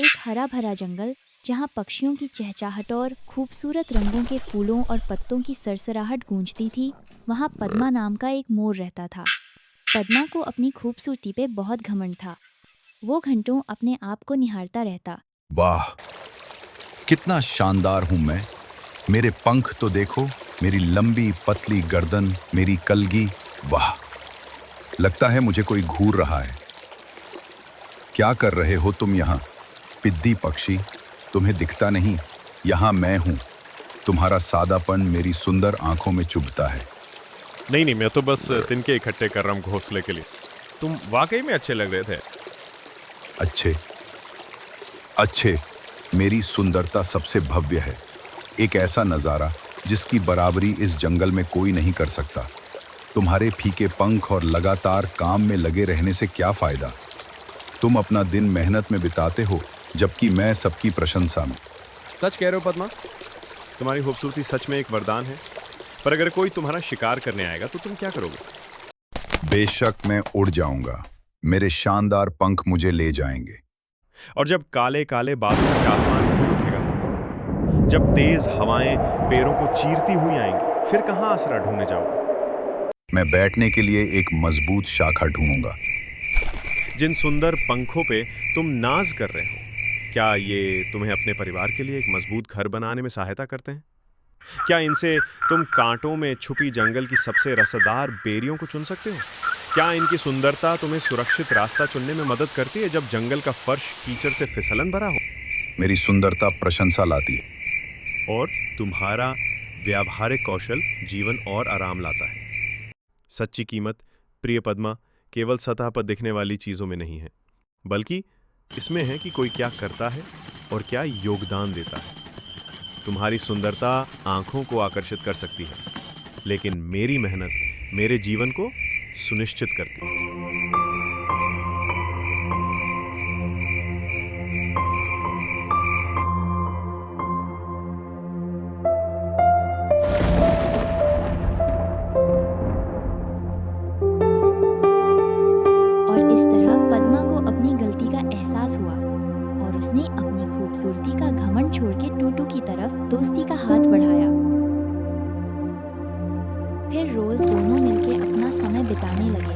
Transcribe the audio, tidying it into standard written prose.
एक हरा भरा जंगल जहाँ पक्षियों की चहचहाहट और खूबसूरत रंगों के फूलों और पत्तों की सरसराहट गूंजती थी। वहाँ पद्मा नाम का एक मोर रहता था। पद्मा को अपनी खूबसूरती पे बहुत घमंड था। वो घंटों अपने आप को निहारता रहता। वाह, कितना शानदार हूं मैं। मेरे पंख तो देखो, मेरी लंबी पतली गर्दन, मेरी कलगी। वाह, लगता है मुझे कोई घूर रहा है। क्या कर रहे हो तुम यहाँ, पिद्दी पक्षी? तुम्हें दिखता नहीं, यहाँ मैं हूँ। तुम्हारा सादापन मेरी सुंदर आंखों में चुभता है। नहीं नहीं, मैं तो बस तिनके इकट्ठे कर रहा हूँ घोंसले के लिए। तुम वाकई में अच्छे लग रहे थे। अच्छे अच्छे, मेरी सुंदरता सबसे भव्य है। एक ऐसा नजारा जिसकी बराबरी इस जंगल में कोई नहीं कर सकता। तुम्हारे फीके पंख और लगातार काम में लगे रहने से क्या फायदा? तुम अपना दिन मेहनत में बिताते हो, जबकि मैं सबकी प्रशंसा में। सच कह रहे हो पद्मा, तुम्हारी खूबसूरती सच में एक वरदान है। पर अगर कोई तुम्हारा शिकार करने आएगा तो तुम क्या करोगे? बेशक मैं उड़ जाऊंगा। मेरे शानदार पंख मुझे ले जाएंगे। और जब काले काले बादलों से आसमान घिर उठेगा, जब तेज हवाएं पैरों को चीरती हुई आएंगी, फिर कहाँ आसरा ढूंढने जाओगे? मैं बैठने के लिए एक मजबूत शाखा ढूंढूंगा। जिन सुंदर पंखों पे तुम नाज कर रहे हो, क्या ये तुम्हें अपने परिवार के लिए एक मजबूत घर बनाने में सहायता करते हैं? क्या इनसे तुम कांटों में छुपी जंगल की सबसे रसदार बेरियों को चुन सकते हो? क्या इनकी सुंदरता तुम्हें सुरक्षित रास्ता चुनने में मदद करती है जब जंगल का फर्श कीचड़ से फिसलन भरा हो? मेरी सुंदरता प्रशंसा लाती है। और तुम्हारा व्यावहारिक कौशल जीवन और आराम लाता है। सच्ची कीमत, प्रिय पद्मा, केवल सतह पर दिखने वाली चीजों में नहीं है, बल्कि इसमें है कि कोई क्या करता है और क्या योगदान देता है। तुम्हारी सुंदरता आंखों को आकर्षित कर सकती है, लेकिन मेरी मेहनत मेरे जीवन को सुनिश्चित करती है। और इस तरह पद्मा को अपनी गलती का एहसास हुआ और उसने अपनी खूबसूरती का घमंड छोड़ के टूटू की तरफ दोस्ती का हाथ बढ़ाया। फिर रोज दोनों मिलके अपना समय बिताने लगे।